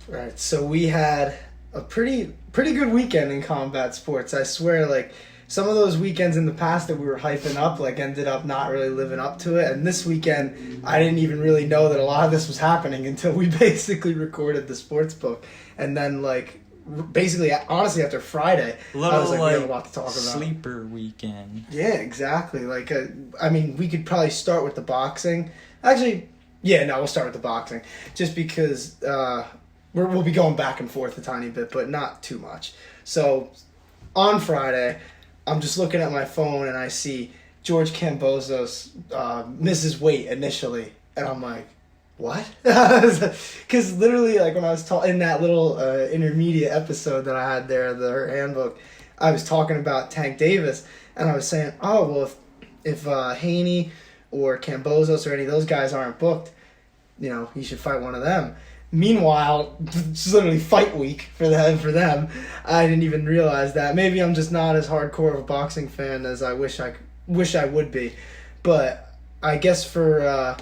Right. So we had a pretty good weekend in combat sports. I swear, like some of those weekends in the past that we were hyping up, like ended up not really living up to it. And this weekend, I didn't even really know that a lot of this was happening until we basically recorded the sports book. And then like basically, honestly, after Friday, I was like, we have a lot to talk about. Sleeper weekend. Yeah, exactly. Like, I mean, we could probably start with the boxing. Actually, yeah, no, we'll start with the boxing, just because we'll be going back and forth a tiny bit, but not too much. So, on Friday, I'm just looking at my phone and I see George Kambosos misses weight initially, and I'm like, what? Because literally, like when I was in that little intermediate episode that I had there, the Hurt Handbook, I was talking about Tank Davis, and I was saying, oh well, if Haney or Kambosos or any of those guys aren't booked, you know, he should fight one of them. Meanwhile, it's literally fight week for them. I didn't even realize that. Maybe I'm just not as hardcore of a boxing fan as I wish I would be. But I guess for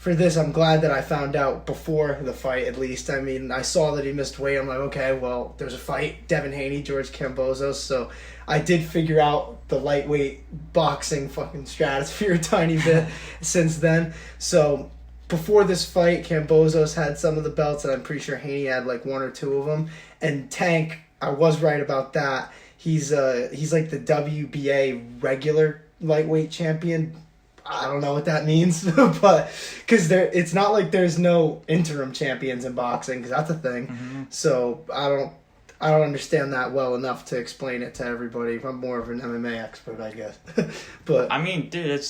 this, I'm glad that I found out before the fight, at least. I mean, I saw that he missed weight. I'm like, okay, well, there's a fight. Devin Haney, George Kambosos. So I did figure out the lightweight boxing fucking stratosphere a tiny bit since then. So before this fight, Kambosos had some of the belts, and I'm pretty sure Haney had like one or two of them. And Tank, I was right about that. He's like the WBA regular lightweight champion. I don't know what that means, but because it's not like there's no interim champions in boxing, because that's a thing. Mm-hmm. So I don't understand that well enough to explain it to everybody. I'm more of an MMA expert, I guess. But I mean, dude,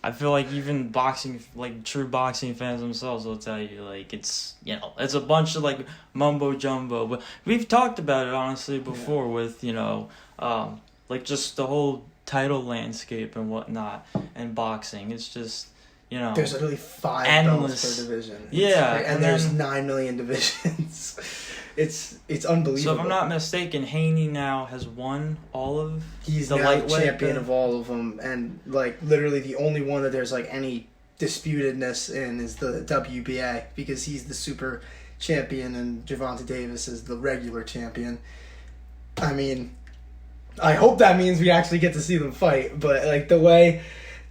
I feel like even boxing, like true boxing fans themselves will tell you, like, it's, you know, it's a bunch of like mumbo jumbo. But we've talked about it honestly before with, you know, like just the whole title landscape and whatnot in boxing. It's just, you know, there's literally 5 endless belts per division. Yeah, and there's 9 million divisions. It's unbelievable. So if I'm not mistaken, Haney now has won all of He's the now lightweight champion of all of them, and like literally the only one that there's like any disputedness in is the WBA, because he's the super champion and Gervonta Davis is the regular champion. I mean, I hope that means we actually get to see them fight, but like the way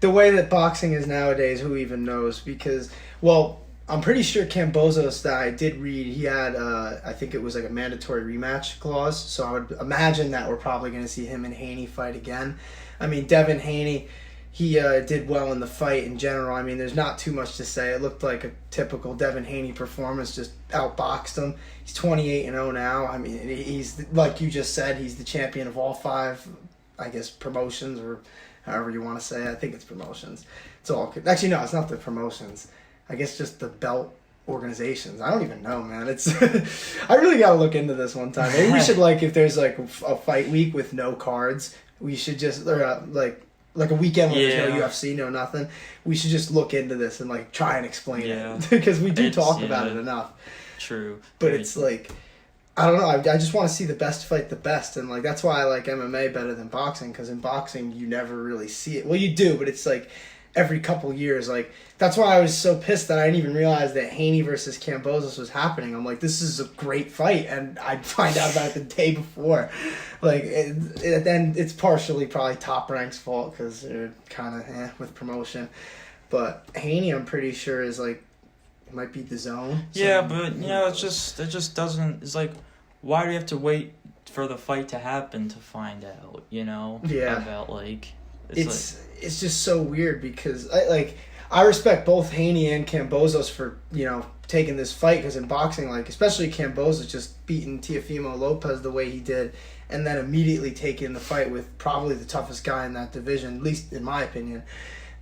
that boxing is nowadays, who even knows? Because, well, I'm pretty sure Kambosos, that I did read, he had, I think it was like a mandatory rematch clause, so I would imagine that we're probably going to see him and Haney fight again. I mean, Devin Haney, he did well in the fight in general. I mean, there's not too much to say. It looked like a typical Devin Haney performance, just outboxed him. He's 28-0 now. I mean, he's, like you just said, he's the champion of all 5, I guess, promotions, or however you want to say it. I think it's promotions. It's all, actually, no, it's not the promotions. I guess just the belt organizations. I don't even know, man. It's I really got to look into this one time. Maybe we should, like, if there's like a fight week with no cards, we should just, or like a weekend when there's no UFC, no nothing. We should just look into this and like try and explain it, because we do talk about it enough. True. But it's like, I don't know. I just want to see the best fight the best, and like that's why I like MMA better than boxing, because in boxing you never really see it. Well, you do, but it's like every couple years. Like that's why I was so pissed that I didn't even realize that Haney versus Kambosos was happening. I'm like, this is a great fight, and I'd find out about it the day before. Like, then it's partially probably Top Rank's fault, because they're kind of with promotion. But Haney, I'm pretty sure, is like, it might be the zone. Yeah, but you know, it just doesn't. It's like, why do you have to wait for the fight to happen to find out? You know, about like it's just so weird, because I respect both Haney and Kambosos for, you know, taking this fight, because in boxing, like, especially Kambosos just beating Teofimo Lopez the way he did, and then immediately taking the fight with probably the toughest guy in that division, at least in my opinion.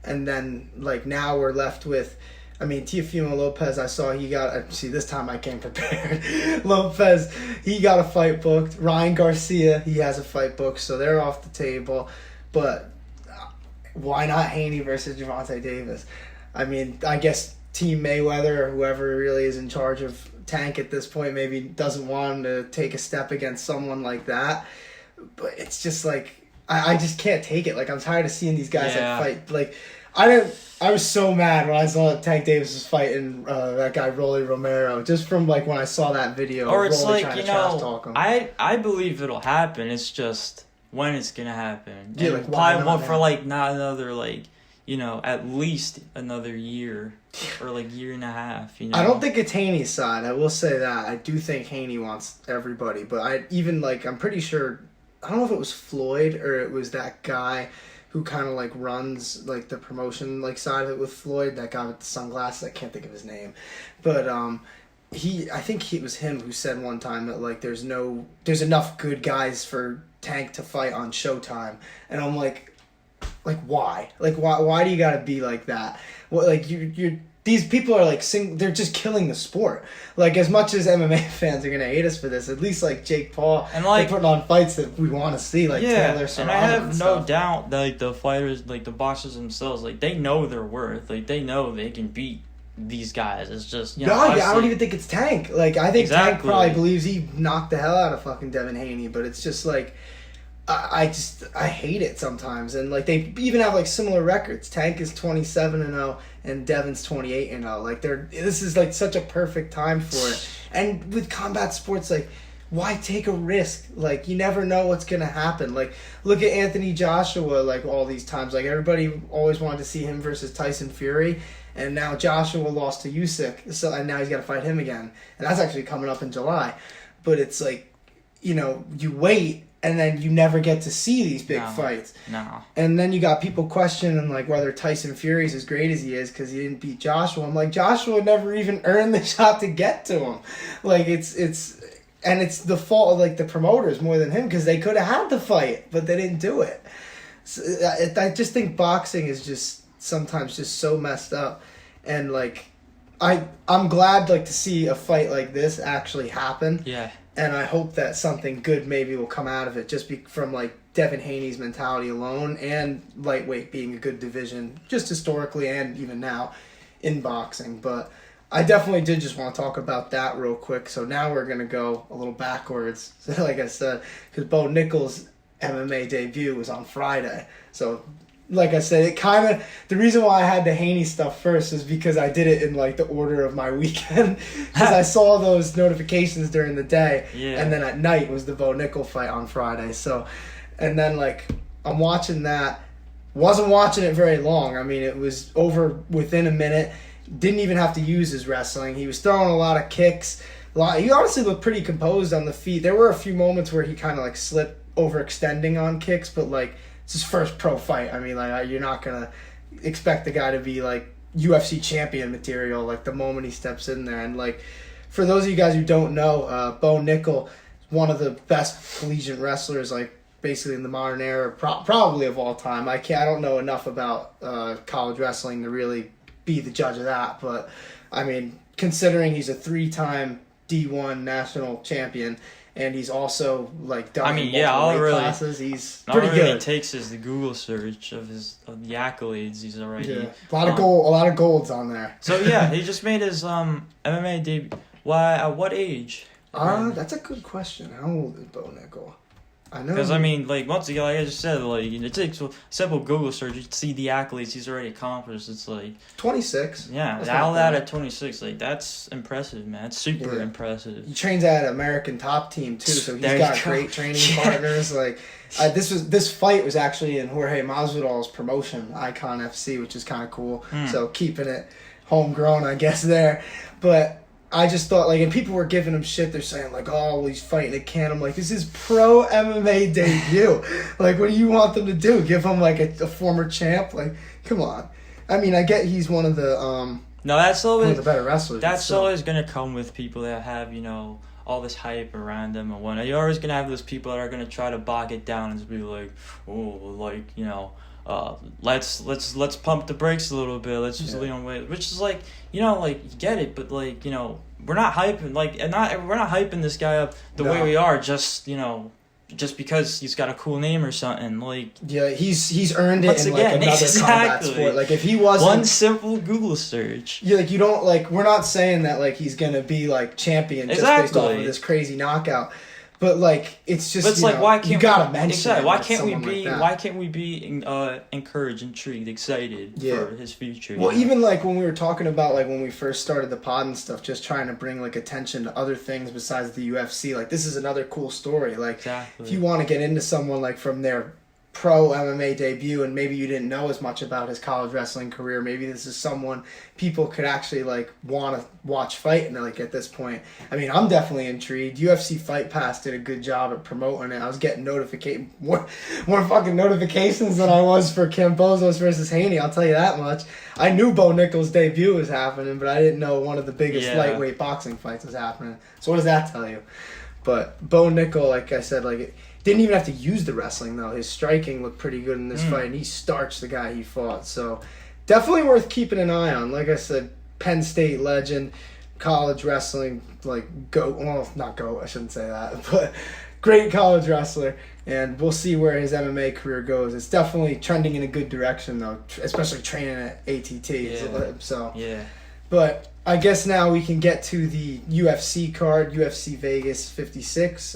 And then, like, now we're left with, I mean, Teofimo Lopez, I saw he got, this time I came prepared. Lopez, he got a fight booked. Ryan Garcia, he has a fight booked, so they're off the table. But why not Haney versus Gervonta Davis? I mean, I guess Team Mayweather, or whoever really is in charge of Tank at this point, maybe doesn't want him to take a step against someone like that. But it's just like, I just can't take it. Like, I'm tired of seeing these guys Yeah. like fight. Like, I was so mad when I saw Tank Davis was fighting that guy Rolly Romero, just from like when I saw that video. Or it's Rolly like, trying you to trash know, talk him. I believe it'll happen. It's just when it's gonna happen. Yeah, And like, why probably not won't for now? like not another like, you know, at least another year or like year and a half. You know, I don't think it's Haney's side. I will say that. I do think Haney wants everybody, but I'm pretty sure. I don't know if it was Floyd or it was that guy who kind of like runs like the promotion like side of it with Floyd. That guy with the sunglasses. I can't think of his name, but I think it was him who said one time that like there's enough good guys for Tank to fight on Showtime, and I'm like why? Like why do you gotta be like that? What, like you're these people are like they're just killing the sport. Like, as much as MMA fans are gonna hate us for this, at least like Jake Paul and like they're putting on fights that we want to see. Like Taylor Serrano and I have no stuff. doubt that like the fighters, like the boxers themselves, like they know their worth. Like they know they can beat these guys. It's just, you know, I don't even think it's Tank. Like, I think Tank Exactly. probably believes he knocked the hell out of fucking Devin Haney, but it's just like I hate it sometimes. And like they even have like similar records. Tank is 27-0 and Devin's 28-0. Like this is like such a perfect time for it. And with combat sports, like, why take a risk? Like, you never know what's gonna happen. Like, look at Anthony Joshua. Like, all these times, like everybody always wanted to see him versus Tyson Fury, and now Joshua lost to Usyk. So and now he's got to fight him again, and that's actually coming up in July. But it's like, you know, you wait. And then you never get to see these big fights. No. And then you got people questioning like whether Tyson Fury's as great as he is because he didn't beat Joshua. I'm like, Joshua never even earned the shot to get to him. Like, it's the fault of like the promoters more than him, because they could have had the fight, but they didn't do it. So, I just think boxing is just sometimes just so messed up. And like, I'm glad like to see a fight like this actually happen. Yeah. And I hope that something good maybe will come out of it, just from like Devin Haney's mentality alone, and lightweight being a good division, just historically and even now in boxing. But I definitely did just want to talk about that real quick. So now we're going to go a little backwards, like I said, because Bo Nickal's MMA debut was on Friday. So like I said, it kind of, the reason why I had the Haney stuff first is because I did it in like the order of my weekend, because I saw those notifications during the day, and then at night was the Bo Nickal fight on Friday. So, and then like I'm watching that, wasn't watching it very long. I mean, it was over within a minute. Didn't even have to use his wrestling. He was throwing a lot of kicks. He honestly looked pretty composed on the feet. There were a few moments where he kind of like slipped overextending on kicks, but like, it's his first pro fight. I mean, like, you're not going to expect the guy to be, like, UFC champion material, like, the moment he steps in there. And, like, for those of you guys who don't know, Bo Nickal is one of the best collegiate wrestlers, like, basically in the modern era, probably of all time. I don't know enough about college wrestling to really be the judge of that. But, I mean, considering he's a 3-time D1 national champion, and he's also like done multiple weight classes. He's pretty good. All it really takes is the Google search of the accolades. He's already a lot of golds on there. So yeah, he just made his MMA debut. Why? At what age? That's a good question. How old is Bo Nickal? I know. Because I mean, like, once again, like I just said, like, it takes a simple Google search. You see the accolades he's already accomplished. It's like 26. Yeah, all that at 26, like, that's impressive, man. It's super impressive. He trains at American Top Team too, so he's got great training partners. Like, this fight was actually in Jorge Masvidal's promotion, Icon FC, which is kind of cool. So keeping it homegrown, I guess there, but. I just thought, like, and people were giving him shit. They're saying, like, oh, well, he's fighting a can. I'm like, this is pro MMA debut. Like, what do you want them to do? Give him, like, a former champ? Like, come on. I mean, I get he's one of the no, that's always one of the better wrestlers. That's always gonna come with people that have, you know, all this hype around them and whatnot. You're always gonna have those people that are gonna try to bog it down and just be like, oh, like, you know. Let's pump the brakes a little bit. Let's just lean on weight, which is like, you know, like, you get it, but like, you know, we're not hyping we're not hyping this guy up the way we are just, you know, just because he's got a cool name or something. Like, yeah, he's earned it in like another combat sport. Like, if he wasn't one simple Google search, yeah, like, you don't like, we're not saying that like he's gonna be like champion just based off of this crazy knockout. But like it's just But it's like, why can't you gotta mention it why with can't we someone be like that. why can't we be encouraged, intrigued, excited for his future? Well, even like when we were talking about like when we first started the pod and stuff, just trying to bring like attention to other things besides the UFC. Like this is another cool story. Like Exactly. if you want to get into someone like from their pro MMA debut and maybe you didn't know as much about his college wrestling career, maybe this is someone people could actually like want to watch fight. And like at this point, I mean, I'm definitely intrigued. UFC Fight Pass did a good job at promoting it. I was getting more fucking notifications than I was for Kambosos versus Haney, I'll tell you that much. I knew Bo Nickal's debut was happening, but I didn't know one of the biggest lightweight boxing fights was happening. So what does that tell you? But Bo Nickal, like I said, like didn't even have to use the wrestling though. His striking looked pretty good in this fight, and he starched the guy he fought. So definitely worth keeping an eye on. Like I said, Penn State legend, college wrestling, like GOAT. Well, not GOAT, I shouldn't say that, but great college wrestler. And we'll see where his MMA career goes. It's definitely trending in a good direction though, especially training at ATT. So yeah. But I guess now we can get to the UFC card, UFC Vegas 56.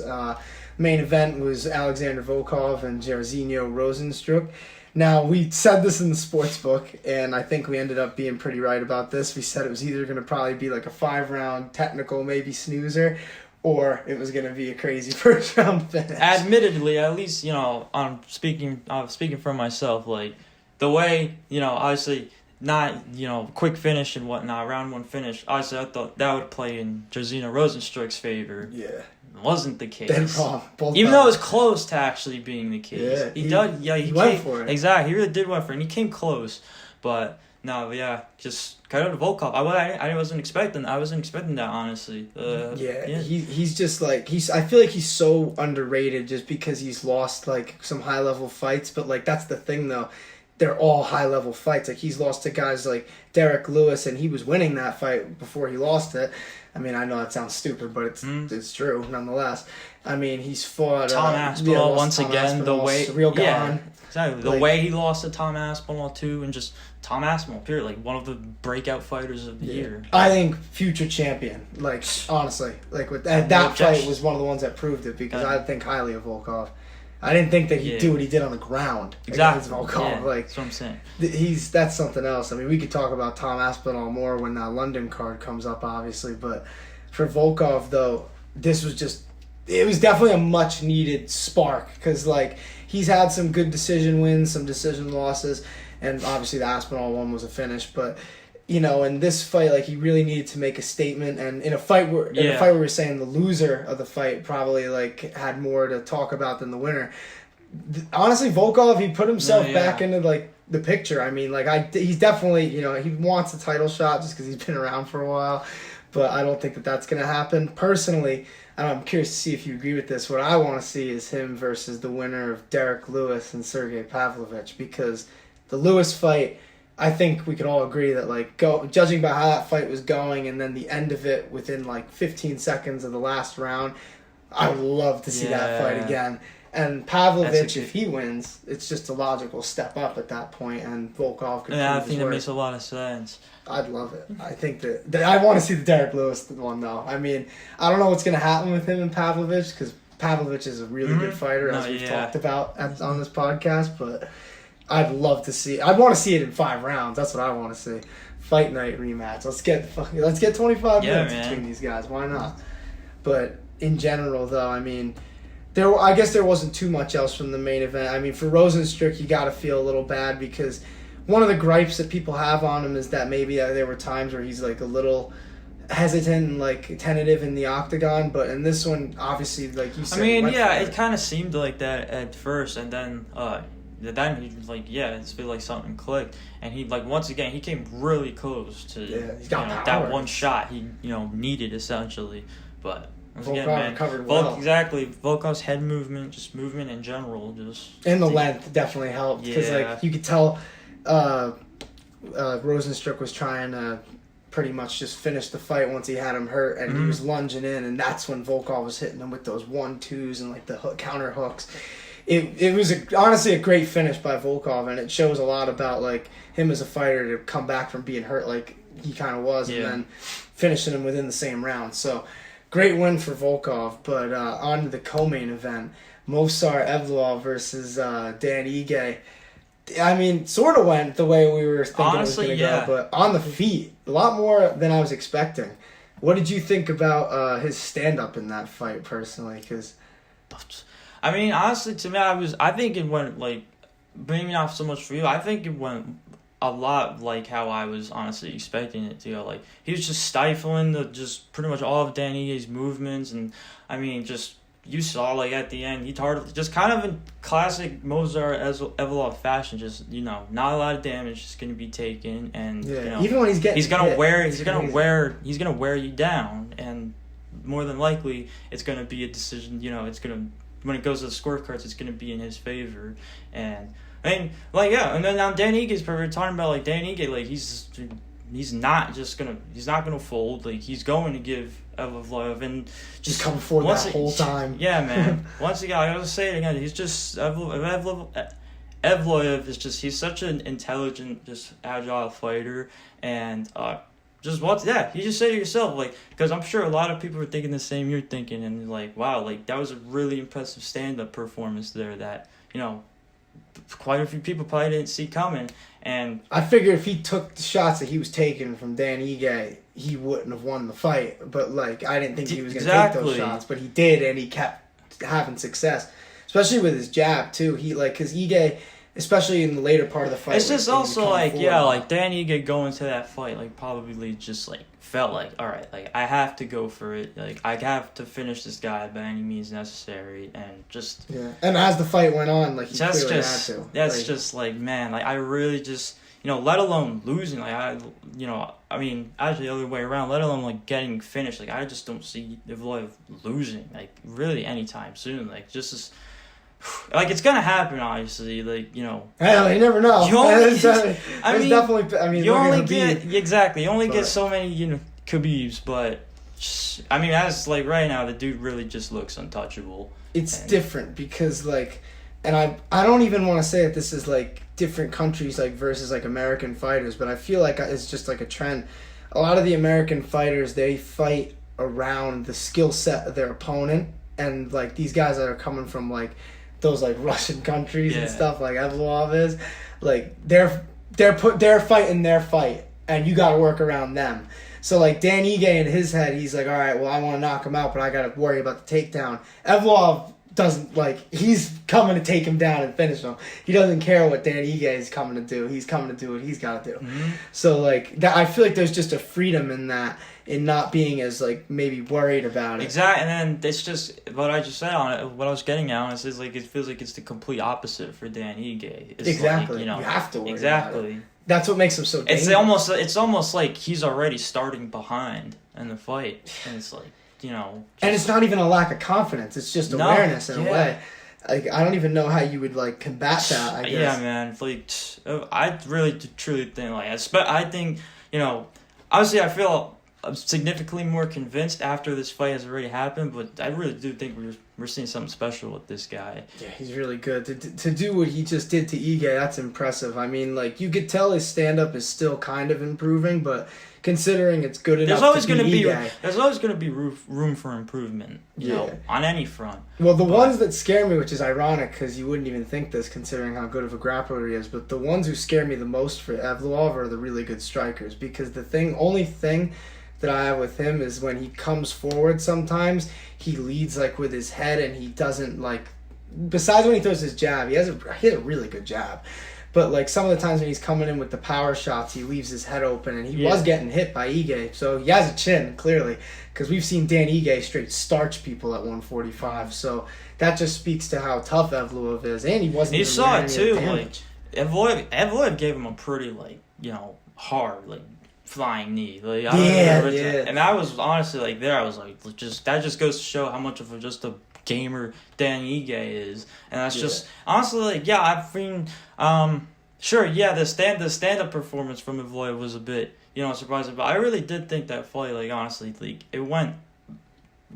Main event was Alexander Volkov and Jairzinho Rozenstruik. Now, we said this in the sports book, and I think we ended up being pretty right about this. We said it was either going to probably be like a 5-round technical, maybe snoozer, or it was going to be a crazy first-round finish. Admittedly, at least, I'm speaking for myself, like, the way, obviously, not, quick finish and whatnot, round one finish, obviously I thought that would play in Jairzinho Rozenstruik's favor. Yeah. Wasn't the case. Even though it was close to actually being the case. Yeah, he he went for it. Exactly, he really did went for it, and he came close. But no, just kind of Volkov. I wasn't expecting that, honestly. He's just like I feel like he's so underrated just because he's lost like some high level fights, but like that's the thing though. They're all high-level fights. Like, he's lost to guys like Derek Lewis, and he was winning that fight before he lost it. I mean, I know that sounds stupid, but it's true, nonetheless. I mean, he's fought... Tom Aspinall, once again, the way... Real gone. Yeah, exactly. The way he lost to Tom Aspinall, too, and just Tom Aspinall, period. Like, one of the breakout fighters of the year. I think future champion. Like, honestly. Like, that fight was one of the ones that proved it, because I think highly of Volkov. I didn't think that he'd do what he did on the ground. Exactly. Volkov. Like, that's what I'm saying. That's something else. I mean, we could talk about Tom Aspinall more when that London card comes up, obviously. But for Volkov, though, this was just... It was definitely a much-needed spark. Because, like, he's had some good decision wins, some decision losses. And obviously the Aspinall one was a finish. But, in this fight, like, he really needed to make a statement. And in a fight where we're saying the loser of the fight probably, like, had more to talk about than the winner. Honestly, Volkov, he put himself back into, like, the picture. I mean, like, he's definitely, he wants a title shot just because he's been around for a while. But I don't think that that's going to happen. Personally, I'm curious to see if you agree with this. What I want to see is him versus the winner of Derek Lewis and Sergey Pavlovich. Because the Lewis fight... I think we could all agree that, like, judging by how that fight was going and then the end of it within, like, 15 seconds of the last round, I would love to see that fight again. And Pavlovich, if he wins, it's just a logical step up at that point, and Volkov could I think that makes a lot of sense. I'd love it. I think that I want to see the Derek Lewis one, though. I mean, I don't know what's going to happen with him and Pavlovich, because Pavlovich is a really good fighter, as we've talked about on this podcast, but... I'd love to see. I'd want to see it in 5 rounds. That's what I want to see. Fight night rematch. Let's get 25 minutes between these guys. Why not? But in general, though, I mean, I guess there wasn't too much else from the main event. I mean, for Rozenstruik, you got to feel a little bad because one of the gripes that people have on him is that maybe there were times where he's like a little hesitant and like tentative in the octagon. But in this one, obviously, like you said, it kind of seemed like that at first, and then. Then he was like, it's feel like something clicked, and he once again he came really close to that one shot he needed essentially, but once again, man, covered well. Exactly, Volkov's head movement, just movement in general, and the length definitely helped because like you could tell, Rozenstruik was trying to pretty much just finish the fight once he had him hurt, and he was lunging in, and that's when Volkov was hitting him with those 1-2s and like the counter hooks. It was honestly a great finish by Volkov, and it shows a lot about like him as a fighter to come back from being hurt like he kind of was, and then finishing him within the same round. So great win for Volkov. But on to the co-main event, Movsar Evloev versus Dan Ige. I mean, sort of went the way we were thinking Honestly, it was going to go, but on the feet, a lot more than I was expecting. What did you think about his stand-up in that fight, personally? Because, I mean, honestly, to me, I think it went, like, maybe not so much for you. I think it went a lot like how I was honestly expecting it to go. Like, he was just stifling just pretty much all of Dan Ige's movements, and, I mean, just... You saw, like, at the end, he just kind of in classic Movsar Evloev fashion, just, not a lot of damage is going to be taken, and, even when he's going to wear you down, and more than likely, it's going to be a decision, when it goes to the scorecards, it's going to be in his favor, and, I mean, like, yeah, and then now Dan Ige's, we're talking about, like, Dan Ige, like, he's not gonna fold. Like, he's going to give Evloev, and just come forward that whole time. Yeah, man. Once again, I gotta say it again. He's just Evloev is just, he's such an intelligent, just agile fighter, and he just said it yourself, like, because I'm sure a lot of people are thinking the same you're thinking, and like, wow, like, that was a really impressive stand-up performance there that quite a few people probably didn't see coming. And I figure if he took the shots that he was taking from Dan Ige, he wouldn't have won the fight. But, like, I didn't think he was going to take those shots. But he did, and he kept having success. Especially with his jab, too. Because Ige, especially in the later part of the fight... It's just also, like, like, Dan Ige going to that fight, like, probably just, like, felt like, all right, like, I have to go for it. Like, I have to finish this guy by any means necessary, and just... Yeah, and as the fight went on, like, he clearly had to. That's just, like, man, like, I really just... let alone losing, like, I mean, actually the other way around, let alone, like, getting finished, like, I just don't see Evloev losing, like, really anytime soon, like, just as... Like, it's gonna happen, obviously, like, Hell, you never know. You only, you only get so many, Khabibs, but, I mean, as, like, right now, the dude really just looks untouchable. It's different, because, like, and I don't even want to say that this is, like, different countries, like, versus, like, American fighters, but I feel like it's just, like, a trend. A lot of the American fighters, they fight around the skill set of their opponent, and, like, these guys that are coming from, like, those, like, Russian countries and stuff, like Evloev is, like, they're fighting their fight, and you got to work around them. So, like, Dan Ige in his head, he's like, all right, well, I want to knock him out, but I got to worry about the takedown. Evloev doesn't, like, he's coming to take him down and finish him. He doesn't care what Dan Ige is coming to do. He's coming to do what he's got to do. Mm-hmm. So, like, I feel like there's just a freedom in that, in not being as, like, maybe worried about it. Exactly, and then it's just, what I just said on it, what I was getting at on it is, like, it feels like it's the complete opposite for Dan Ige. It's exactly. Like, you have to worry about it. That's what makes him so dangerous. It's almost like he's already starting behind in the fight, and it's like, and it's not even a lack of confidence. It's just awareness in a way. Like, I don't even know how you would, like, combat that, I guess. Yeah, man. Like, I really truly think, like, I think, obviously I feel significantly more convinced after this fight has already happened, but I really do think we're seeing something special with this guy. Yeah, he's really good. To do what he just did to Ige, that's impressive. I mean, like, you could tell his stand-up is still kind of improving, but considering it's good enough there's always going to be room for improvement, on any front. Well, the ones that scare me, which is ironic because you wouldn't even think this considering how good of a grappler he is, but the ones who scare me the most for Evloev are the really good strikers, because only thing that I have with him is when he comes forward sometimes, he leads, like, with his head, and he doesn't, like, besides when he throws his jab, he has a really good jab. But, like, some of the times when he's coming in with the power shots, he leaves his head open, and he was getting hit by Ige. So he has a chin, clearly, because we've seen Dan Ige straight starch people at 145. So that just speaks to how tough Evloev is, and he wasn't. You saw it too. Like, Evloev gave him a pretty, like, hard, like, flying knee. Like, and I was honestly, like, there. I was like, that just goes to show how much of just a gamer Dan Ige is, and that's just honestly, like, I've been sure, the stand-up performance from Evloev was a bit surprising, but I really did think that fight, like, honestly, like, it went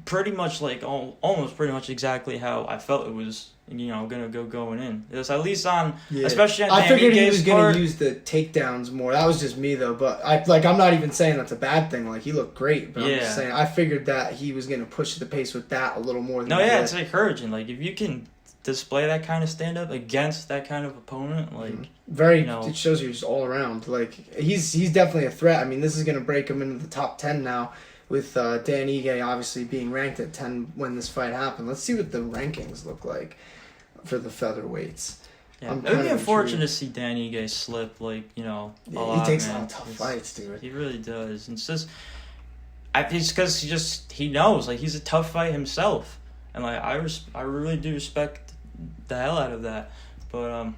pretty much like almost pretty much exactly how I felt it was, gonna go going in. It was at least on, especially on I figured he was part. gonna use the takedowns more. That was just me though, but I'm not even saying that's a bad thing. Like, he looked great, but I'm just saying I figured that he was gonna push the pace with that a little more than No, yeah, it's encouraging. Like, if you can display that kind of stand up against that kind of opponent, like it shows you just all around. Like, he's definitely a threat. I mean, this is gonna break him into the top 10 now, with Dan Ige obviously being ranked at 10 when this fight happened. Let's see what the rankings look like for the featherweights. Yeah, it would be unfortunate to see Dan Ige slip, like, he takes a lot of tough fights, dude. He really does. It's just, it's because he knows, like, he's a tough fight himself, and like I really do respect the hell out of that. But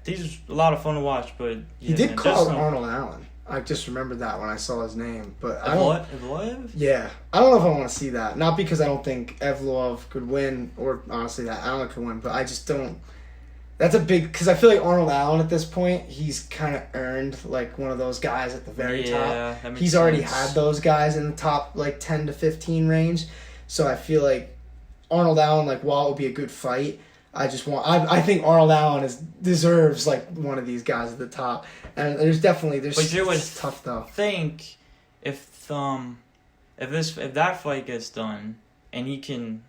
these are a lot of fun to watch. But he did call Arnold Allen. I just remembered that when I saw his name, but Evloev? Yeah, I don't know if I want to see that. Not because I don't think Evloev could win, or honestly that Allen could win, but I just don't. That's a big, because I feel like Arnold Allen at this point, he's kind of earned like one of those guys at the very top. He's already had those guys in the top like 10 to 15 range, so I feel like Arnold Allen, like, while it would be a good fight, I think Arnold Allen deserves like one of these guys at the top. And there's it's tough though. Think if that fight gets done and he can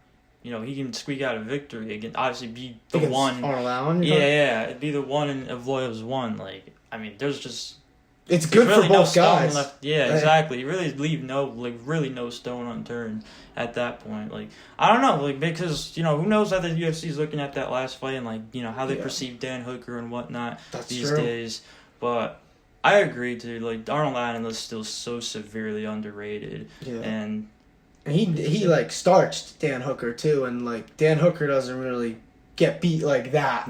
squeak out a victory, it can obviously be the one. Arnold Allen. It'd be the one and Evloev's one. Like, I mean, it's good really for both guys. Left. Yeah, exactly. You really leave no stone unturned at that point. Like, I don't know, like, because who knows how the UFC's looking at that last fight and like how they perceive Dan Hooker and whatnot these days. But I agree, dude. Like, Arnold Allen is still so severely underrated, and he like starched Dan Hooker too, and like Dan Hooker doesn't really get beat like that.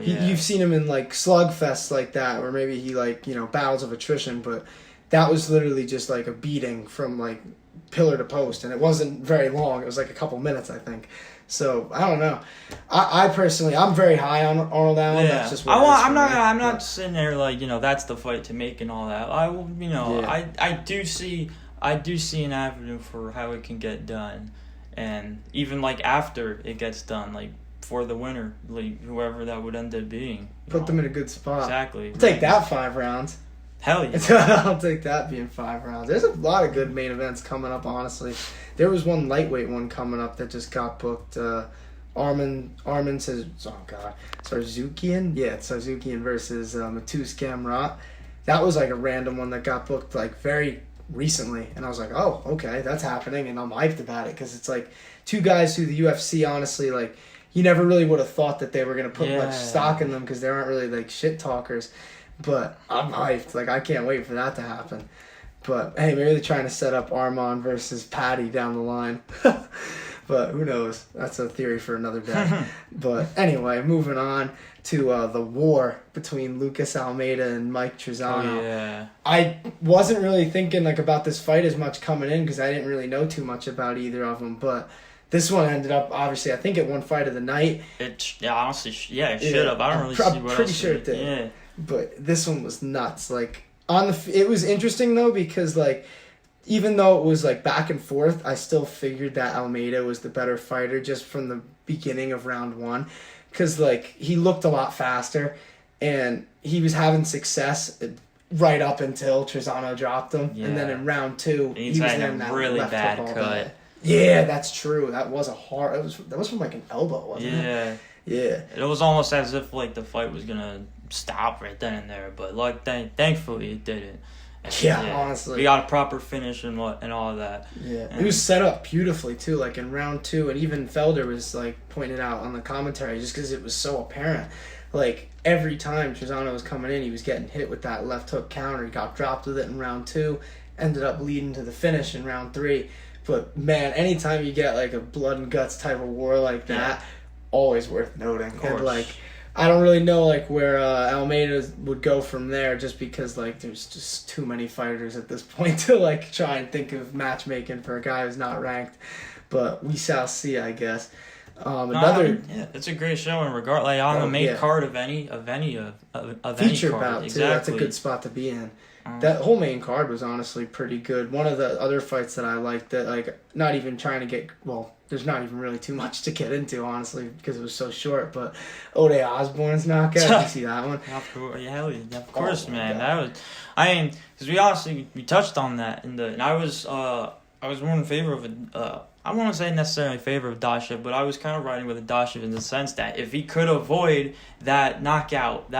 You've seen him in like slugfests like that, where maybe he battles of attrition, but that was literally just like a beating from like pillar to post, and it wasn't very long. It was like a couple minutes, I think. So I don't know. I personally, I'm very high on Arnold Allen. Yeah. That's just what I'm not sitting there like that's the fight to make and all that. I do see an avenue for how it can get done, and even like after it gets done, like for the winner, like whoever that would end up being. Put them in a good spot. Exactly. I'll take that 5 rounds. Hell yeah. I'll take that being 5 rounds. There's a lot of good main events coming up, honestly. There was one lightweight one coming up that just got booked. Arman says, Sarzukian? Yeah, it's Sarzukian versus Matus Gamrot. That was like a random one that got booked like very recently. And I was like, oh, okay, that's happening. And I'm hyped about it because it's like two guys who the UFC, honestly, like, you never really would have thought that they were going to put much stock in them because they aren't really like shit talkers. But I'm hyped. Like, I can't wait for that to happen. But, hey, maybe they're trying to set up Arman versus Patty down the line. But who knows? That's a theory for another day. But anyway, moving on to the war between Lucas Almeida and Mike Trizano. Oh, yeah. I wasn't really thinking like about this fight as much coming in because I didn't really know too much about either of them. But this one ended up, obviously, I think it won fight of the night. It should have. I don't really see what else. I'm pretty sure it did. Yeah. But this one was nuts. Like, it was interesting though because like, even though it was like back and forth, I still figured that Almeida was the better fighter just from the beginning of round 1, because like he looked a lot faster and he was having success right up until Trizano dropped him, and then in round 2 he was in that really bad cut. Yeah, that's true. That was that was from like an elbow, wasn't it? Yeah. It was almost as if like the fight was gonna stop right then and there, but like thankfully it didn't. And, honestly, we got a proper finish and all of that. Yeah, it was set up beautifully too. Like in round 2, and even Felder was like pointing out on the commentary just because it was so apparent. Like every time Trizano was coming in, he was getting hit with that left hook counter. He got dropped with it in round 2, ended up leading to the finish in round 3. But man, anytime you get like a blood and guts type of war like that, always worth noting. Of course. And like, I don't really know like where Almeida would go from there, just because like there's just too many fighters at this point to like try and think of matchmaking for a guy who's not ranked. But we shall see, I guess. It's a great show in regard, like on the main card of any feature card. bout too. Exactly. That's a good spot to be in. That whole main card was honestly pretty good. One of the other fights that I liked, that like not even trying to get there's not even really too much to get into honestly because it was so short. But Ode Osborne's knockout, did you see that one? Of course, man. God. That was, because we touched on that and I was more in favor of I won't say necessarily in favor of Dasha, but I was kind of riding with Dasha in the sense that if he could avoid that knockout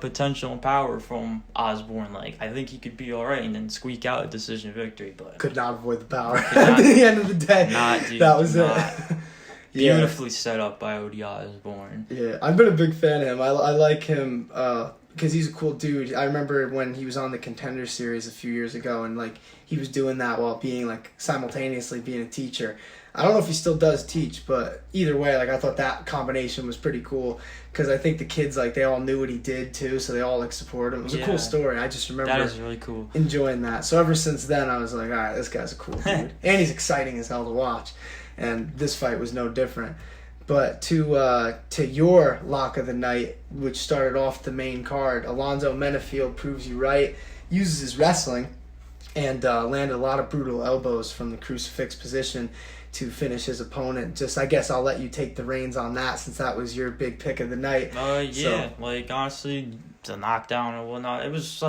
potential and power from Osborne, like I think he could be all right and then squeak out a decision victory. But could not avoid the power at the end of the day. That was it. Beautifully set up by Ode Osborne. Yeah, I've been a big fan of him. I like him because he's a cool dude. I remember when he was on the Contender Series a few years ago, and like he was doing that while being like simultaneously being a teacher. I don't know if he still does teach, but either way, like I thought that combination was pretty cool because I think the kids like they all knew what he did too, so they all like supported him. It was a cool story. I just remember that is really cool. Enjoying that. So ever since then, I was like, all right, this guy's a cool dude, and he's exciting as hell to watch. And this fight was no different. But to your lock of the night, which started off the main card, Alonzo Menafield proves you right, uses his wrestling, and landed a lot of brutal elbows from the crucifix position to finish his opponent. Just, I guess I'll let you take the reins on that since that was your big pick of the night. Like honestly, the knockdown and whatnot, it was,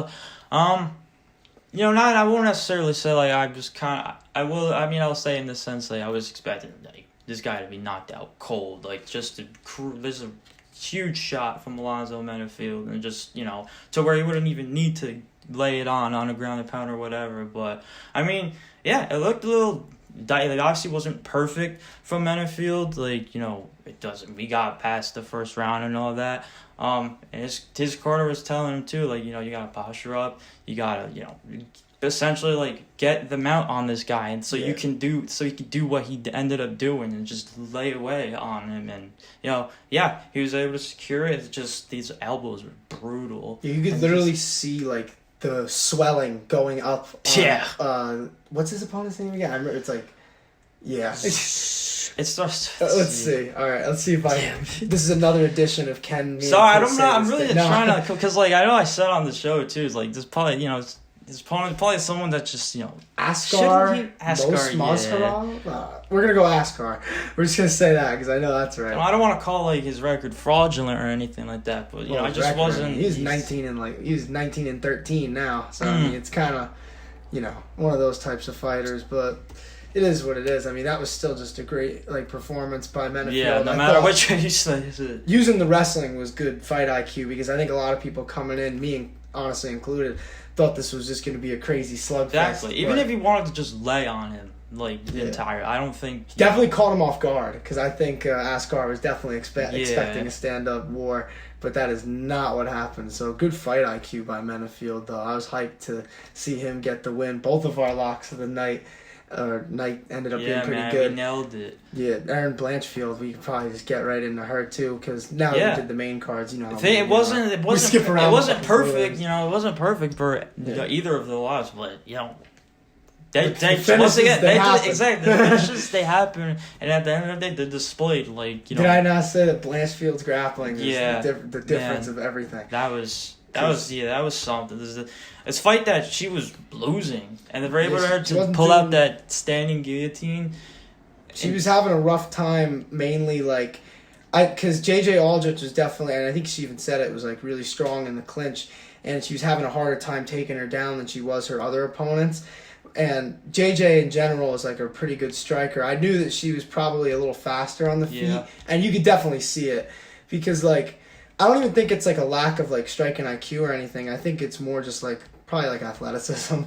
I won't necessarily say like I'll say in the sense like I was expecting like this guy to be knocked out cold, like just there's a huge shot from Alonzo Menafield and just to where he wouldn't even need to lay it on a ground and pound or whatever. But I mean, it looked a little obviously wasn't perfect from Menafield. It doesn't. We got past the first round and all that. And his corner was telling him too, you gotta posture up. You gotta, essentially get the mount on this guy, and he can do what he ended up doing and just lay away on him. And he was able to secure it. It's just these elbows were brutal. You could literally see the swelling going up. What's his opponent's name again? I remember it's it starts. Let's see. All right, let's see if this is another edition of Ken. Sorry, I'm really trying to because I know I said on the show too. It's this probably his opponent probably someone that just Askar. We're gonna go Askar. We're just gonna say that because I know that's right. I don't want to call his record fraudulent or anything like that, but I just wasn't. He's 19 and 13 now, so I mean it's kind of one of those types of fighters, but. It is what it is. I mean, that was still just a great performance by Menafield. Yeah, no matter which way you say it. Using the wrestling was good fight IQ because I think a lot of people coming in, me honestly included, thought this was just going to be a crazy slugfest. Exactly. Even if he wanted to just lay on him, the entire, I don't think... Definitely caught him off guard because I think Askar was definitely expecting a stand-up war, but that is not what happened. So good fight IQ by Menafield, though. I was hyped to see him get the win. Both of our locks of the night ended up being pretty good. We nailed it. Yeah, Erin Blanchfield, we could probably just get right into her too, because now that we did the main cards, it wasn't perfect. It wasn't perfect for either of the lots, but they happen, and at the end of the day, they displayed Did I not say that Blanchfield's grappling is the difference of everything? That was something. This is a fight that she was losing, and they were able to pull out that standing guillotine. She was having a rough time, mainly because JJ Aldrich was definitely, and I think she even said it was really strong in the clinch, and she was having a harder time taking her down than she was her other opponents. And JJ in general is a pretty good striker. I knew that she was probably a little faster on the feet, and you could definitely see it because I don't even think it's a lack of striking IQ or anything. I think it's more just probably athleticism.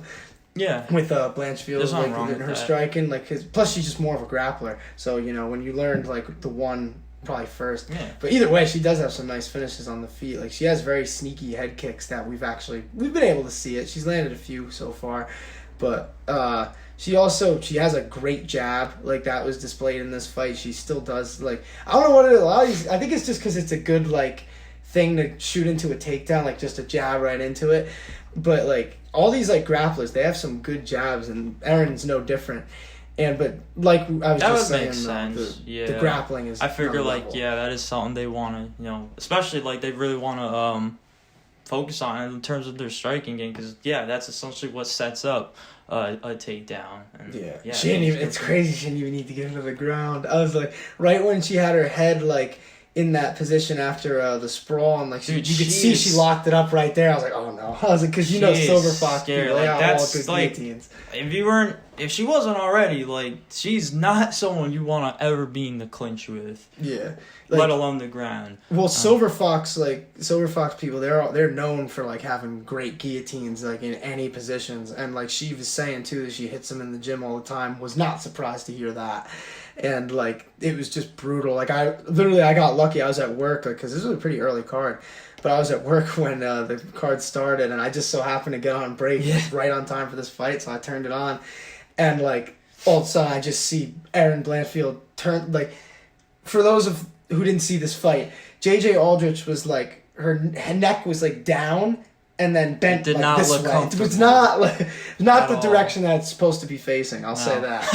Yeah. With Blanchfield in her striking, plus she's just more of a grappler. So when you learned the one probably first. Yeah. But either way, she does have some nice finishes on the feet. She has very sneaky head kicks that we've been able to see it. She's landed a few so far, but she has a great jab that was displayed in this fight. She still does I don't know what it is. I think it's just because it's a good thing to shoot into a takedown, just a jab right into it. But all these grapplers, they have some good jabs, and Erin's no different. But like I was That just would saying, make sense. the grappling is. I figure another like level. that is something they want to especially like they really want to focus on in terms of their striking game because that's essentially what sets up a takedown. And, she didn't even. It's crazy. She didn't even need to get into the ground. I was like, right when she had her head like in that position after the sprawl, and like Dude, you could see she locked it up right there. I was like, oh no. I was like, because Silver Fox people, like, that's all like guillotines. if she wasn't already, like she's not someone you want to ever be in the clinch with. Yeah. Let alone the ground. Well, Silver Fox people, they're known for like having great guillotines like in any positions, and like she was saying too that she hits them in the gym all the time. Was not surprised to hear that, and like it was just brutal. Like I got lucky. I was at work because this was a pretty early card, but I was at work when the card started, and I just so happened to get on break right on time for this fight, so I turned it on, and like all of a sudden I just see Erin Blanchfield turn like for those of who didn't see this fight, JJ Aldrich was like her neck was like down and then bent did like not this look way. comfortable. It's not like not the all. direction that it's supposed to be facing. I'll say that.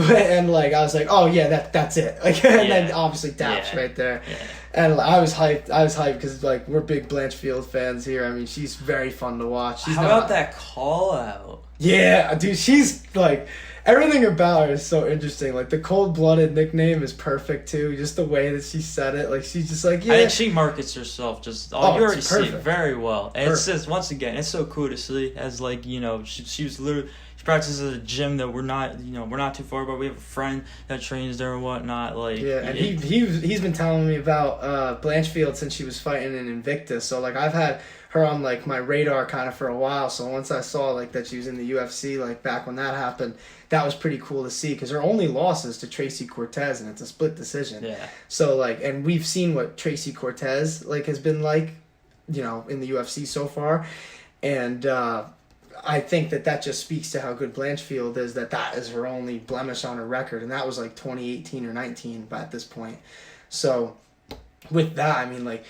And like I was like, oh yeah, that's it. Like and then obviously taps right there. Yeah. And I was hyped. I was hyped because like we're big Blanchfield fans here. I mean, she's very fun to watch. How about that call out? Yeah, dude, she's like. Everything about her is so interesting. Like, the cold-blooded nickname is perfect, too. Just the way that she said it. Like, she's just like, yeah. I think she markets herself just... you already see it very well. And it's just, once again, it's so cool to see as, like, she was literally... She practices at a gym that we're not too far, but we have a friend that trains there and whatnot. Like, yeah, and he's been telling me about Blanchfield since she was fighting in Invicta. So, like, I've had her on, like, my radar kind of for a while. So once I saw, like, that she was in the UFC, like, back when that happened... That was pretty cool to see because her only loss is to Tracy Cortez, and it's a split decision. Yeah. So, like, and we've seen what Tracy Cortez, like, has been like, in the UFC so far. And I think that just speaks to how good Blanchfield is, that is her only blemish on her record. And that was, like, 2018 or 19 at this point. So, with that, I mean, like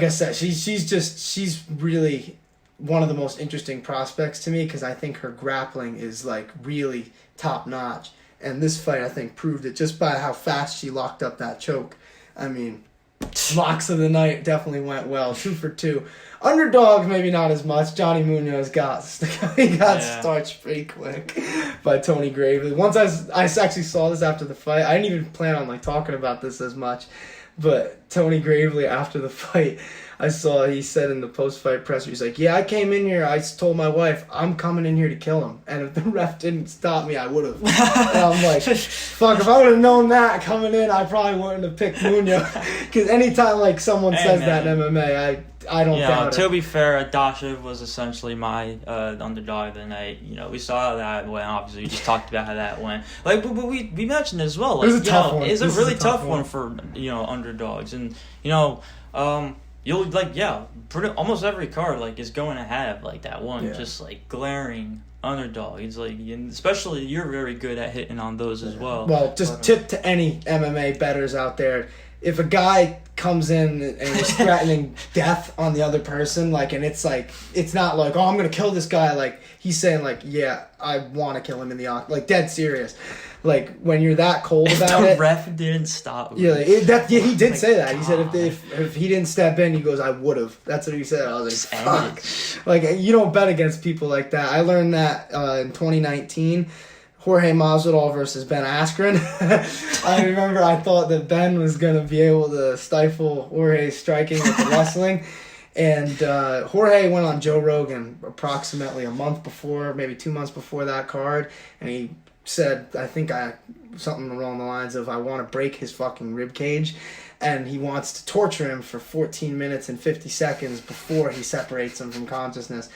I said, she's really... one of the most interesting prospects to me because I think her grappling is like really top notch, and this fight I think proved it just by how fast she locked up that choke. I mean, locks of the night definitely went well. 2 for 2. Underdogs maybe not as much. Johnny Munoz got starched pretty quick by Tony Gravely. Once I actually saw this after the fight. I didn't even plan on like talking about this as much, but Tony Gravely after the fight. I saw he said in the post-fight presser, he's like, yeah, I came in here, I told my wife, I'm coming in here to kill him. And if the ref didn't stop me, I would have. And I'm like, fuck, if I would have known that coming in, I probably wouldn't have picked Munoz. Because anytime like someone says that in MMA, I don't doubt it. To be fair, Adashev was essentially my underdog of the night. We saw how that went. Obviously, we just talked about how that went. Like, but we mentioned as well. Like, it was a tough one. It's a really tough one for underdogs, and you'll pretty almost every card like is going to have like that one just like glaring underdog. It's like, and especially you're very good at hitting on those as well. Well, just tip to any MMA bettors out there. If a guy comes in and is threatening death on the other person, like, and it's like, it's not like, oh, I'm going to kill this guy. Like, he's saying, like, yeah, I want to kill him in the octagon. Like, dead serious. Like, when you're that cold about it. If the ref didn't stop. Yeah, he did say that. He said if he didn't step in, he goes, I would have. That's what he said. I was like, fuck. Like, you don't bet against people like that. I learned that in 2019. Jorge Masvidal versus Ben Askren. I remember I thought that Ben was going to be able to stifle Jorge's striking with the wrestling. And Jorge went on Joe Rogan approximately a month before, maybe 2 months before that card. And he said, something along the lines of, I want to break his fucking rib cage. And he wants to torture him for 14 minutes and 50 seconds before he separates him from consciousness.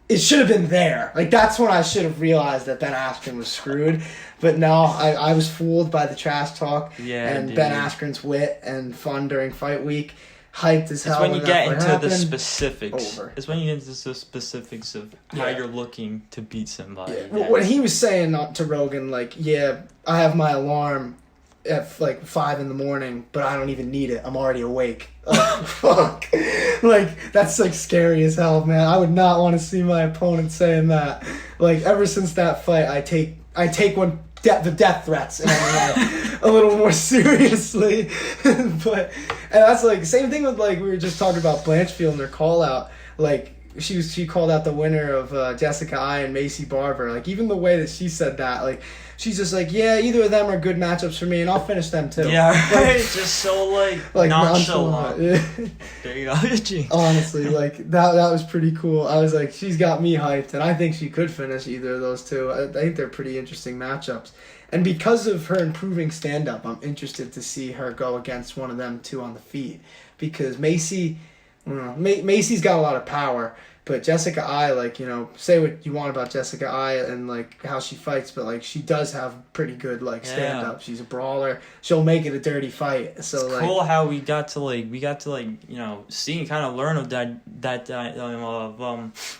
It should have been there. Like, that's when I should have realized that Ben Askren was screwed. But no, I was fooled by the trash talk and Ben Askren's wit and fun during fight week. Hyped as hell. It's when you get into the specifics. It's when you get into the specifics of how you're looking to beat somebody. Yeah. Well, what he was saying to Rogan, like, yeah, I have my alarm at like 5 a.m, but I don't even need it. I'm already awake. Like, fuck. Like, that's like scary as hell, man. I would not want to see my opponent saying that. Like, ever since that fight, I take when the death threats and a little more seriously. And that's like same thing with like we were just talking about Blanchfield and their call out. Like she called out the winner of Jessica I and Macy Barber. Like even the way that she said that, like she's just like, yeah, either of them are good matchups for me, and I'll finish them too. Yeah, right. Like, Just so like nonchalant. Yeah. There you go. Honestly, like that was pretty cool. I was like, she's got me hyped, and I think she could finish either of those two. I think they're pretty interesting matchups. And because of her improving stand-up, I'm interested to see her go against one of them two on the feet. Because Macy's got a lot of power, but Jessica I, like, you know, say what you want about Jessica I and, like, how she fights, but, like, she does have pretty good, like, stand-up. She's a brawler. She'll make it a dirty fight. So, it's like, cool how we got to you know, see and kind of learn of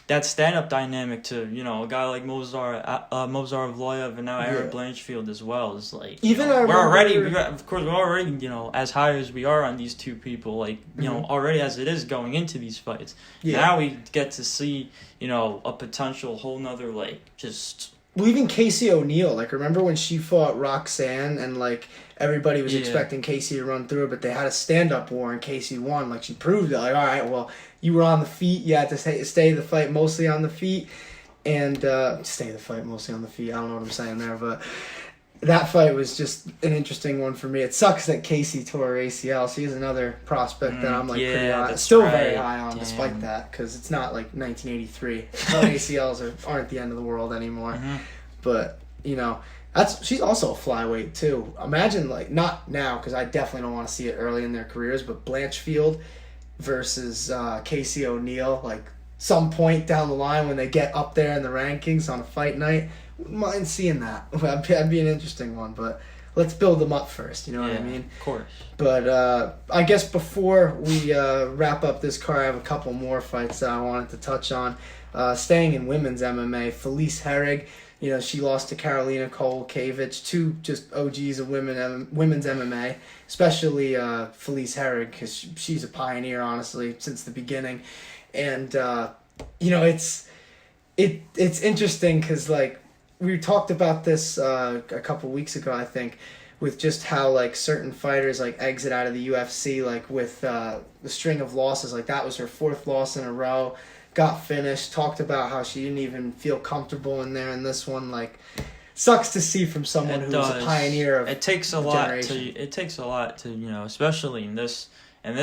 that stand-up dynamic to, you know, a guy like Movsar Vloyev and now Aaron Blanchfield as well. Is like, even you know, we're already, you know, as high as we are on these two people, like, you know, already as it is going into these fights. Yeah. Now we get to see, you know, a potential whole nother, like, just... Well, even Casey O'Neill, like, remember when she fought Roxanne and, like, everybody was expecting Casey to run through her, but they had a stand-up war and Casey won. Like, she proved it. Like, all right, well, you were on the feet. You had to stay the fight mostly on the feet. And, stay the fight mostly on the feet. I don't know what I'm saying there, but... That fight was just an interesting one for me. It sucks that Casey tore her ACL. She's another prospect that I'm like pretty high, still very high on, despite that, because it's not like 1983. ACLs aren't the end of the world anymore. But you know, she's also a flyweight too. Imagine like not now, because I definitely don't want to see it early in their careers, but Blanchfield versus Casey O'Neill, like some point down the line when they get up there in the rankings on a fight night. Wouldn't mind seeing that. That'd be an interesting one, but let's build them up first, you know what I mean? Of course. But I guess before we wrap up this card, I have a couple more fights that I wanted to touch on. Staying in women's MMA, Felice Herrig, you know, she lost to Karolina Kowalkiewicz, two just OGs of women's MMA, especially Felice Herrig, because she's a pioneer, honestly, since the beginning. And, you know, it's interesting because, like, we talked about this a couple weeks ago, I think, with just how like certain fighters like exit out of the UFC, like with the string of losses. Like that was her fourth loss in a row. Got finished. Talked about how she didn't even feel comfortable in there. And this one, like, sucks to see from someone who's a pioneer of. It takes a lot to you know, especially in this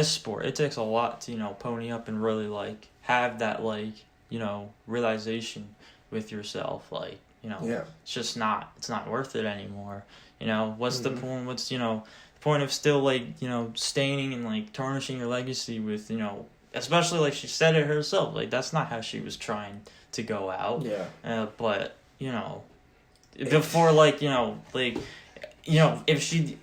sport. It takes a lot to, you know, pony up and really like have that, like, you know, realization with yourself, like. You know, it's just not worth it anymore. You know, what's the point? What's, you know, the point of still, like, you know, staining and, like, tarnishing your legacy with, you know, especially, like, she said it herself. Like, that's not how she was trying to go out. Yeah. But, you know, before, like, you know, if she...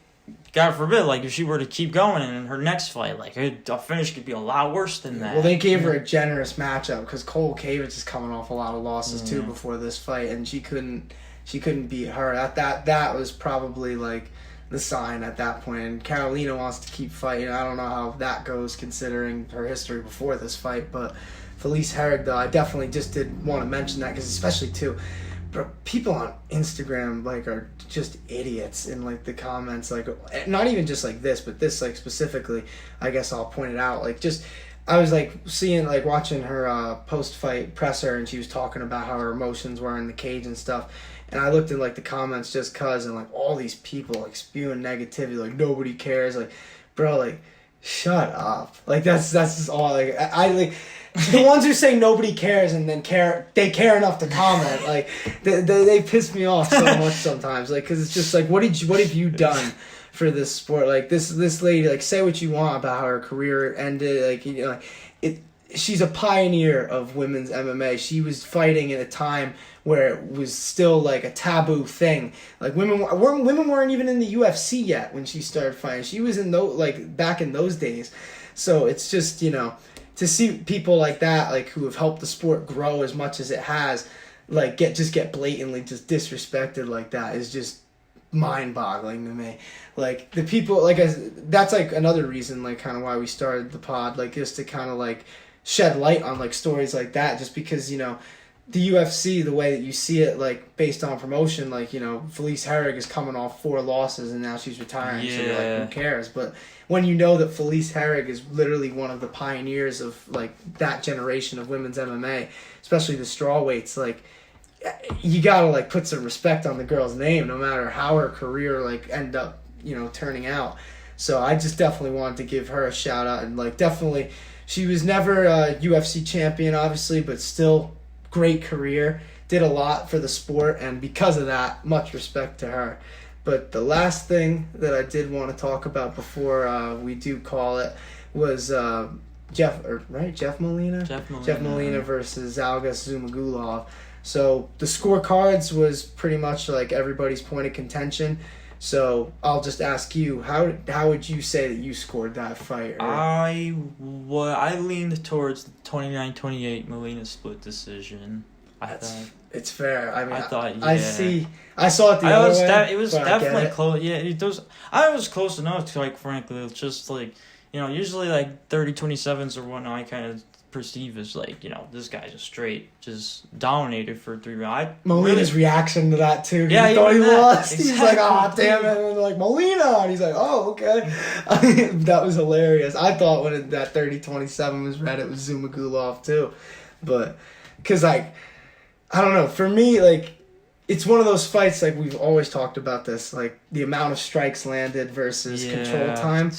God forbid, like, if she were to keep going in her next fight, like, a finish could be a lot worse than that. Well, they gave her a generous matchup because Kowalkiewicz is coming off a lot of losses, too, before this fight, and she couldn't beat her. That was probably, like, the sign at that point. And Karolina wants to keep fighting. I don't know how that goes considering her history before this fight, but Felice Herrig, though, I definitely just did want to mention that because especially, too, people on Instagram, like, are just idiots in, like, the comments, like, not even just like this, but this, like, specifically, I guess I'll point it out, like, just, I was, like, watching her post-fight presser, and she was talking about how her emotions were in the cage and stuff, and I looked at, like, the comments just cause, and, like, all these people, like, spewing negativity, like, nobody cares, like, bro, like, shut up, like, that's just all, like, I like, the ones who say nobody cares and then they care enough to comment, like they piss me off so much sometimes, like, because it's just like, what have you done for this sport? Like this lady, like, say what you want about how her career ended, like, you know, like, she's a pioneer of women's MMA. She was fighting at a time where it was still like a taboo thing. Like women weren't even in the UFC yet when she started fighting. She was in back in those days. So it's just, you know, to see people like that, like, who have helped the sport grow as much as it has, like, get blatantly just disrespected like that is just mind-boggling to me. Like, the people, like, that's, like, another reason, like, kind of why we started the pod, like, just to kind of, like, shed light on, like, stories like that, just because, you know, the UFC, the way that you see it, like, based on promotion, like, you know, Felice Herrig is coming off 4 losses and now she's retiring, so you're like, who cares? But when you know that Felice Herrig is literally one of the pioneers of, like, that generation of women's MMA, especially the strawweights, like, you gotta, like, put some respect on the girl's name, no matter how her career, like, end up, you know, turning out. So I just definitely wanted to give her a shout out, and, like, definitely, she was never a UFC champion, obviously, but still great career, did a lot for the sport, and because of that, much respect to her. But the last thing that I did want to talk about before we do call it was Jeff Molina? Jeff Molina versus Algas Zumagulov. So the scorecards was pretty much like everybody's point of contention. So I'll just ask you, how would you say that you scored that fight? I leaned towards the 29-28 Molina split decision. It's fair. I mean, I thought, yeah. I saw it the other way. It was definitely close. Yeah, I was close enough to, like, frankly, it's just like, you know, usually like 30-27s or whatnot, I kind of perceive as, like, you know, this guy just dominated for 3 rounds. Molina's reaction to that too. Yeah, he thought he lost. Exactly. He's like, "Oh, damn it!" And they're like, "Molina," and he's like, "Oh, okay." That was hilarious. I thought when that 30-27 was read, it was Zumagulov too, but because, like, I don't know. For me, like, it's one of those fights, like, we've always talked about this, like, the amount of strikes landed versus control time.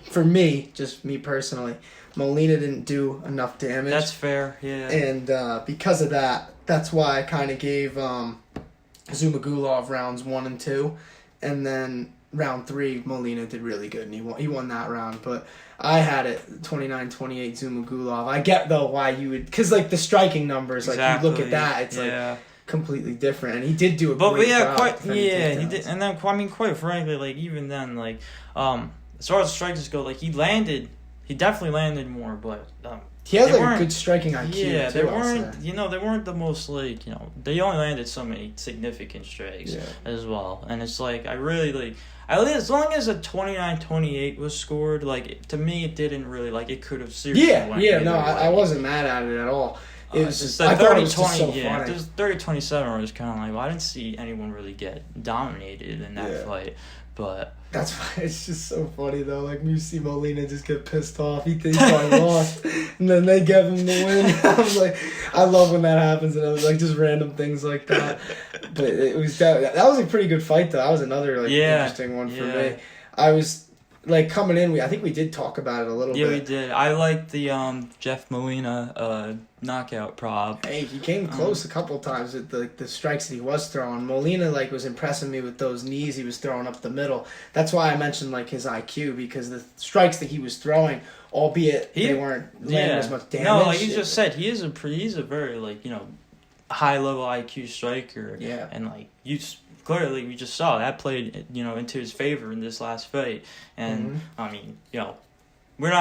For me, just me personally, Molina didn't do enough damage. That's fair, yeah. And because of that, that's why I kind of gave Zumagulov rounds 1 and 2. And then round 3, Molina did really good, and he won that round. But I had it 29-28 Zumagulov. I get, though, why you would... Because, like, the striking numbers, like, you look at that, it's, like, completely different. And he did do a great job. He did. And then, I mean, quite frankly, like, even then, like, as far as strikes go, like, he definitely landed more, but... he has, like, a good striking IQ, yeah, too, they weren't the most, like, you know, they only landed so many significant strikes as well. And it's, like, I really, like... As long as a 29-28 was scored, like, to me, it didn't really, like, it could have seriously went either way. I wasn't mad at it at all. It was just, I thought it was just so funny. There's 30-27 was kind of like, well, I didn't see anyone really get dominated in that fight, but... That's why it's just so funny, though. Like, you see Molina just get pissed off. He thinks he lost, and then they give him the win. I was like, I love when that happens, and I was like, just random things like that. But it was that was a pretty good fight, though. That was another, like, interesting one for me. I was, like, coming in, I think we did talk about it a little bit. Yeah, we did. I liked the Jeff Molina knockout prop. Hey, he came close a couple times with the strikes that he was throwing. Molina, like, was impressing me with those knees he was throwing up the middle. That's why I mentioned, like, his IQ, because the strikes that he was throwing, albeit they weren't landing as much damage. No, like you just said, he's a very, like, you know, high level IQ striker. Yeah, and, like, clearly we just saw that played, you know, into his favor in this last fight. And I mean, you know, we're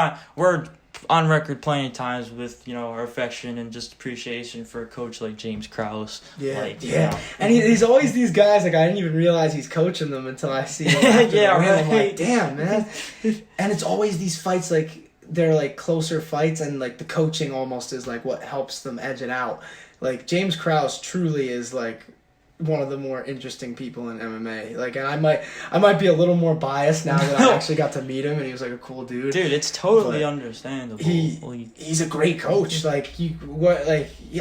on record plenty of times with, you know, our affection and just appreciation for a coach like James Krause. Yeah, like, yeah. You know. And he's always these guys, like, I didn't even realize he's coaching them until I see him after the win. I'm like, damn, man. And it's always these fights, like, they're, like, closer fights, and, like, the coaching almost is, like, what helps them edge it out. Like, James Krause truly is, like, one of the more interesting people in MMA. Like, and I might be a little more biased now that I actually got to meet him, and he was, like, a cool dude. Dude, it's totally understandable. He's a great coach. Like,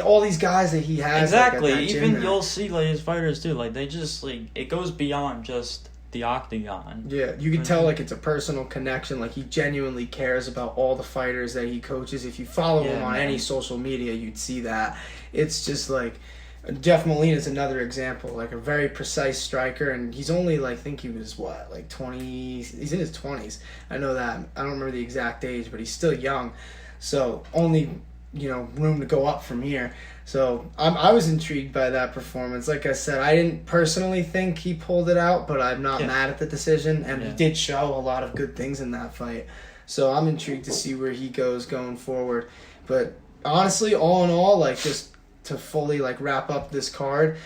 all these guys that he has. Exactly. Like, even you'll see, like, his fighters too. Like, they just, like, it goes beyond just the octagon. Yeah, you can tell, like, it's a personal connection. Like, he genuinely cares about all the fighters that he coaches. If you follow him on any social media, you'd see that. It's just, like, Jeff Molina is another example, like, a very precise striker, and he's only, like, I think he was, like, 20, he's in his 20s. I know that. I don't remember the exact age, but he's still young. So, only, you know, room to go up from here. So, I was intrigued by that performance. Like I said, I didn't personally think he pulled it out, but I'm not mad at the decision, and he did show a lot of good things in that fight. So, I'm intrigued to see where he goes going forward. But, honestly, all in all, like, just to fully, like, wrap up this card,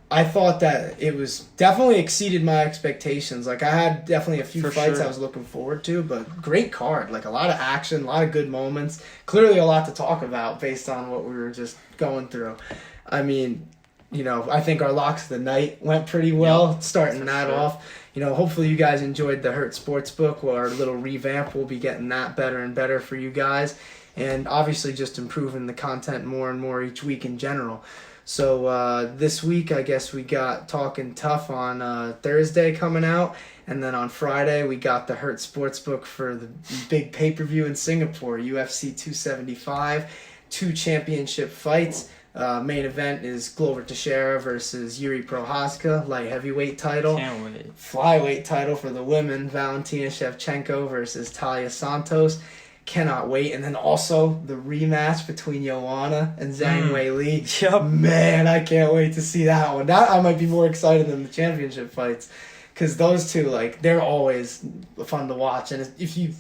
I thought that it was definitely exceeded my expectations. Like, I had definitely a few For fights sure. I was looking forward to, but great card. Like, a lot of action, a lot of good moments. Clearly a lot to talk about based on what we were just going through. I mean, I think our locks of the night went pretty well, starting that sure. off. Hopefully you guys enjoyed the Hurt Sportsbook, or our little revamp. We'll be getting that better and better for you guys. And obviously just improving the content more and more each week in general. So this week, I guess we got Talking Tough on Thursday coming out. And then on Friday, we got the Hurt Sportsbook for the big pay-per-view in Singapore, UFC 275, 2 championship fights. Main event is Glover Teixeira versus Yuri Prochazka, light heavyweight title. Can't wait. Flyweight title for the women, Valentina Shevchenko versus Talia Santos. Cannot wait. And then also the rematch between Joanna and Zhang Wei Li. Yep. Man, I can't wait to see that one. That I might be more excited than the championship fights, because those two, like, they're always fun to watch. And if you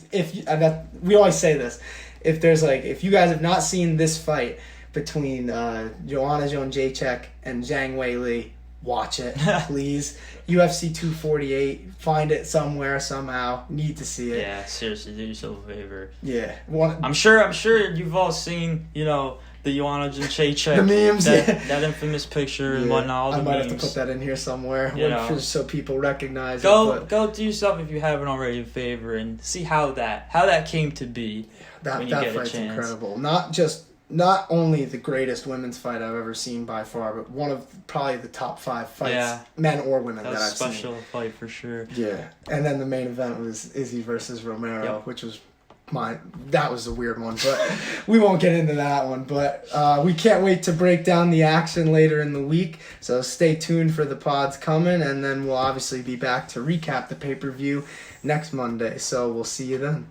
we always say this, if you guys have not seen this fight between Joanna Jędrzejczyk and Zhang Wei Li, watch it, please. UFC 248, find it somewhere, somehow. Need to see it. Yeah, seriously, do yourself a favor. Yeah. I'm sure you've all seen, the Joanna Jędrzejczyk, the memes, that infamous picture and whatnot. All the I might memes. have to put that in here somewhere, so people recognize it. Go do yourself, if you haven't already, a favor and see how that came to be. That when you get a fight's chance. incredible. Not only the greatest women's fight I've ever seen by far, but one of probably the top 5 fights, men or women, that I've seen. That was a special fight for sure. Yeah, and then the main event was Izzy versus Romero, which was that was a weird one, but we won't get into that one. But we can't wait to break down the action later in the week, so stay tuned for the pods coming, and then we'll obviously be back to recap the pay-per-view next Monday, so we'll see you then.